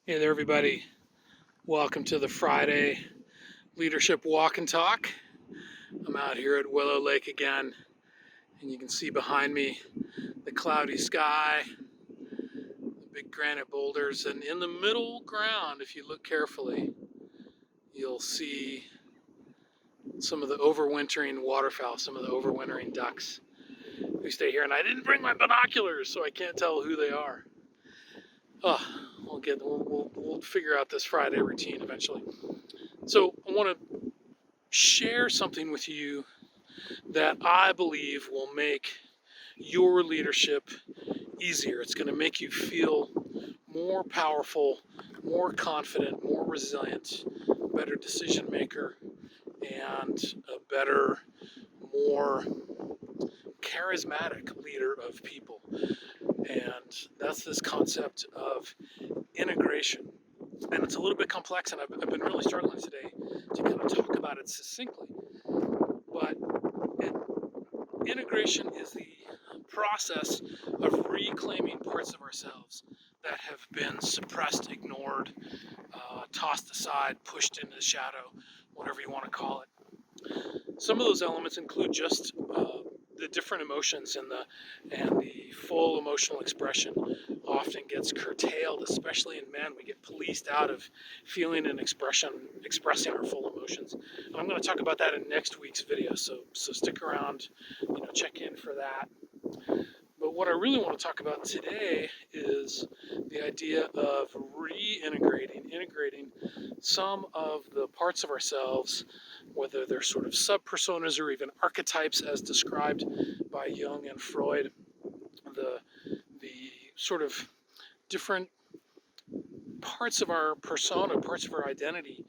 Hey there, everybody. Welcome to the Friday Leadership Walk and Talk. I'm out here at Willow Lake again, and you can see behind me the cloudy sky, the big granite boulders, and in the middle ground, if you look carefully, you'll see some of the overwintering waterfowl, some of the overwintering ducks who stay here. And I didn't bring my binoculars, so I can't tell who they are. Oh, we'll figure out this Friday routine eventually. So I want to share something with you that I believe will make your leadership easier. It's going to make you feel more powerful, more confident, more resilient, a better decision maker, and a better, more charismatic leader of people. And that's this concept of integration. And it's a little bit complex, and I've been really struggling today to kind of talk about it succinctly. But integration is the process of reclaiming parts of ourselves that have been suppressed, ignored, tossed aside, pushed into the shadow, whatever you want to call it. Some of those elements include just the different emotions, and the full emotional expression often gets curtailed, especially in men. We get policed out of feeling and expressing our full emotions. And I'm going to talk about that in next week's video, so stick around, check in for that. But what I really want to talk about today is the idea of integrating some of the parts of ourselves, whether they're sort of sub-personas or even archetypes as described by Jung and Freud, the sort of different parts of our persona, parts of our identity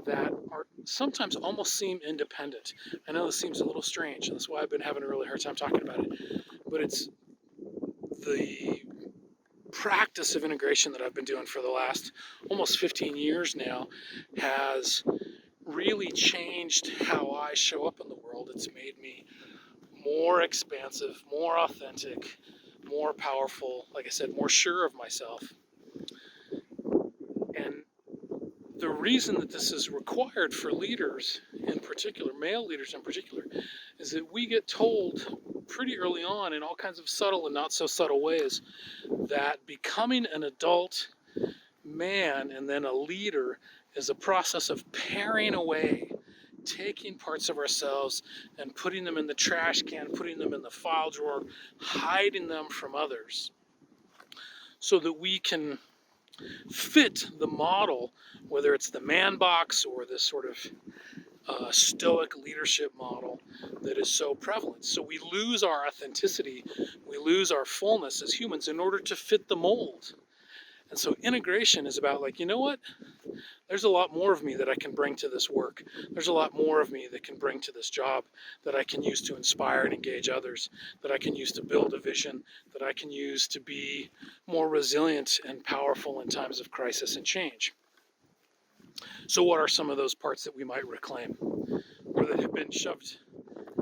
that are sometimes almost seem independent. I know this seems a little strange, and that's why I've been having a really hard time talking about it, but it's the practice of integration that I've been doing for the last almost 15 years now has really changed how I show up in the world. It's made me more expansive, more authentic, more powerful, like I said, more sure of myself. And the reason that this is required for leaders in particular, male leaders in particular, is that we get told pretty early on in all kinds of subtle and not so subtle ways that becoming an adult man and then a leader is a process of paring away, taking parts of ourselves and putting them in the trash can, putting them in the file drawer, hiding them from others, so that we can fit the model, whether it's the man box or this sort of stoic leadership model that is so prevalent. So we lose our authenticity, we lose our fullness as humans in order to fit the mold. And so integration is about, like, you know what? There's a lot more of me that I can bring to this work. There's a lot more of me that can bring to this job that I can use to inspire and engage others, that I can use to build a vision, that I can use to be more resilient and powerful in times of crisis and change. So what are some of those parts that we might reclaim, or that have been shoved,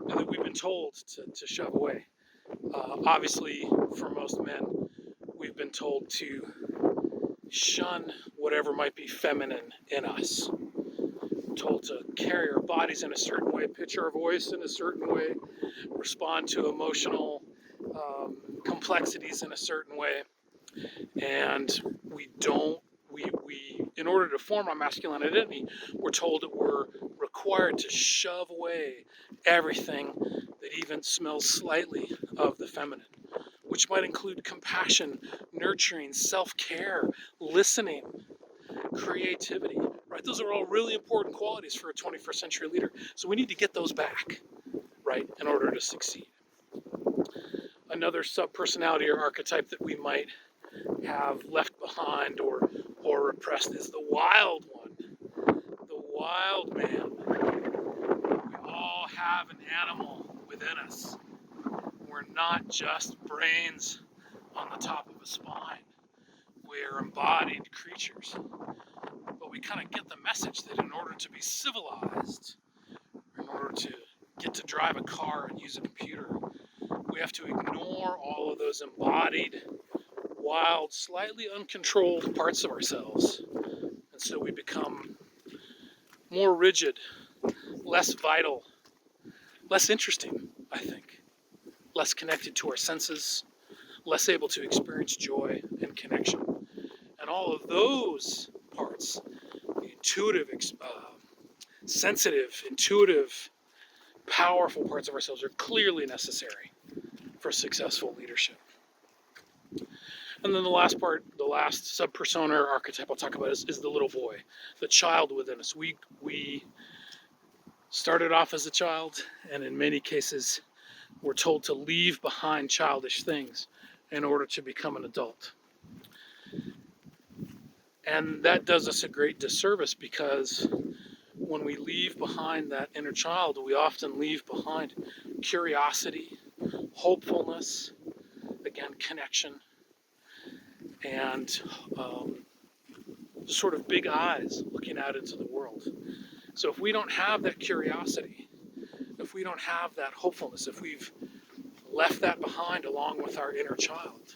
that we've been told to shove away? Obviously, for most men, we've been told to shun whatever might be feminine in us. We're told to carry our bodies in a certain way, pitch our voice in a certain way, respond to emotional complexities in a certain way. And we in order to form our masculine identity, we're told that we're required to shove away everything that even smells slightly of the feminine, which might include compassion, nurturing, self-care, listening, creativity, right? Those are all really important qualities for a 21st century leader. So we need to get those back, right, in order to succeed. Another sub-personality or archetype that we might have left behind or repressed is the wild one, the wild man. We all have an animal within us. We're not just brains on the top of a spine. We're embodied creatures. But we kind of get the message that in order to be civilized, in order to get to drive a car and use a computer, we have to ignore all of those embodied wild, slightly uncontrolled parts of ourselves. And so we become more rigid, less vital, less interesting, I think, less connected to our senses, less able to experience joy and connection. And all of those parts, the intuitive, sensitive, intuitive, powerful parts of ourselves, are clearly necessary for successful leadership. And then the last part, the last sub-persona or archetype I'll talk about is the little boy, the child within us. We started off as a child, and in many cases, we're told to leave behind childish things in order to become an adult. And that does us a great disservice, because when we leave behind that inner child, we often leave behind curiosity, hopefulness, again, connection, and sort of big eyes looking out into the world. So if we don't have that curiosity, if we don't have that hopefulness, if we've left that behind along with our inner child,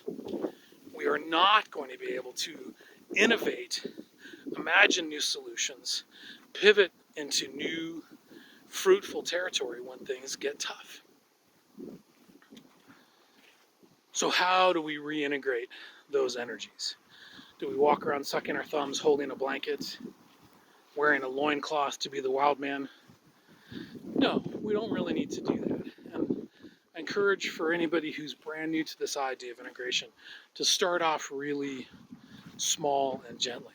we are not going to be able to innovate, imagine new solutions, pivot into new fruitful territory when things get tough. So how do we reintegrate those energies? Do we walk around sucking our thumbs, holding a blanket, wearing a loincloth to be the wild man? No, we don't really need to do that. And I encourage for anybody who's brand new to this idea of integration to start off really small and gently.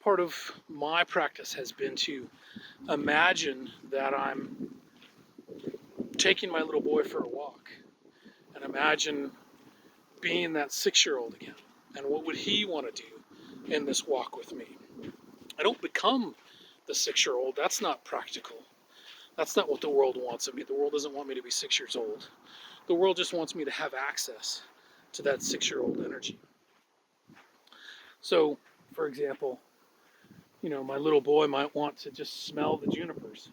Part of my practice has been to imagine that I'm taking my little boy for a walk, and imagine being that 6-year-old again, and what would he want to do in this walk with me. I don't become the 6-year-old. That's not practical. That's not what the world wants of me. The world doesn't want me to be 6 years old. The world just wants me to have access to that 6-year-old energy. So, for example, my little boy might want to just smell the junipers.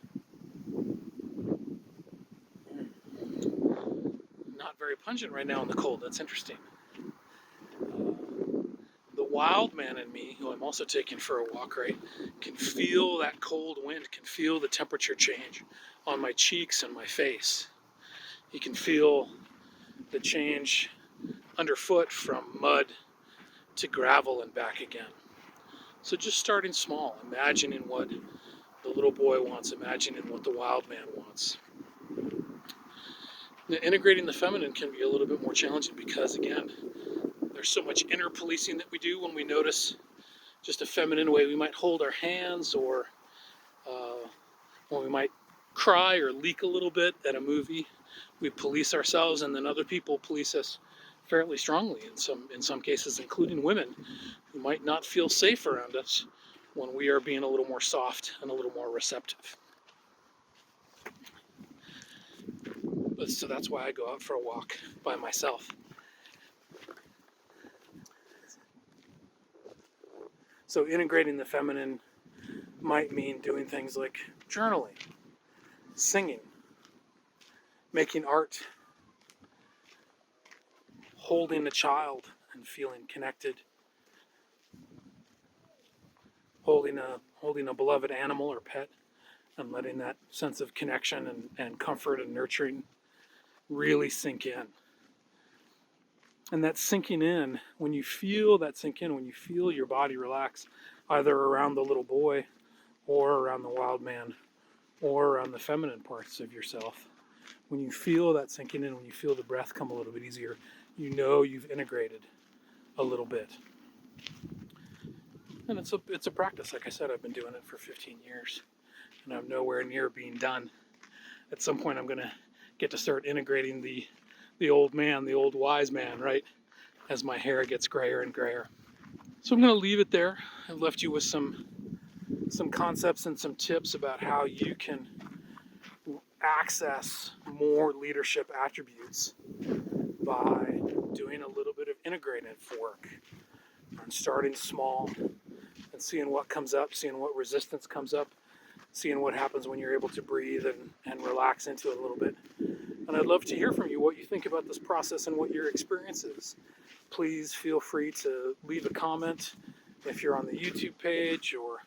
Not very pungent right now in the cold. That's interesting. The wild man in me, who I'm also taking for a walk, right, can feel that cold wind, can feel the temperature change on my cheeks and my face. He can feel the change underfoot from mud to gravel and back again. So just starting small, imagining what the little boy wants, imagining what the wild man wants. Now, integrating the feminine can be a little bit more challenging, because, again, there's so much inner policing that we do when we notice just a feminine way we might hold our hands, or when we might cry or leak a little bit at a movie. We police ourselves, and then other people police us fairly strongly in some cases, including women who might not feel safe around us when we are being a little more soft and a little more receptive. So that's why I go out for a walk by myself. So integrating the feminine might mean doing things like journaling, singing, making art, holding a child and feeling connected, holding a beloved animal or pet and letting that sense of connection and comfort and nurturing really sink in. And that sinking in, when you feel that sink in, when you feel your body relax, either around the little boy or around the wild man or around the feminine parts of yourself, when you feel that sinking in, when you feel the breath come a little bit easier, you know you've integrated a little bit. And it's a practice. Like I said, I've been doing it for 15 years, and I'm nowhere near being done. At some point, I'm going to get to start integrating the old man, the old wise man, right, as my hair gets grayer and grayer. So I'm going to leave it there. I've left you with some concepts and some tips about how you can access more leadership attributes by doing a little bit of integrative work and starting small and seeing what comes up, seeing what resistance comes up, seeing what happens when you're able to breathe and relax into it a little bit. And I'd love to hear from you what you think about this process and what your experience is. please feel free to leave a comment if you're on the YouTube page or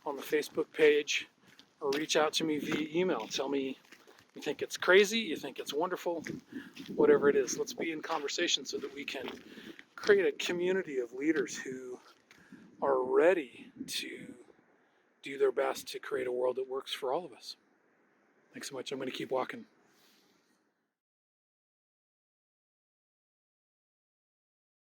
on the Facebook page, or reach out to me via email. Tell me you think it's crazy, you think it's wonderful, whatever it is. Let's be in conversation so that we can create a community of leaders who are ready to do their best to create a world that works for all of us. Thanks so much. I'm going to keep walking.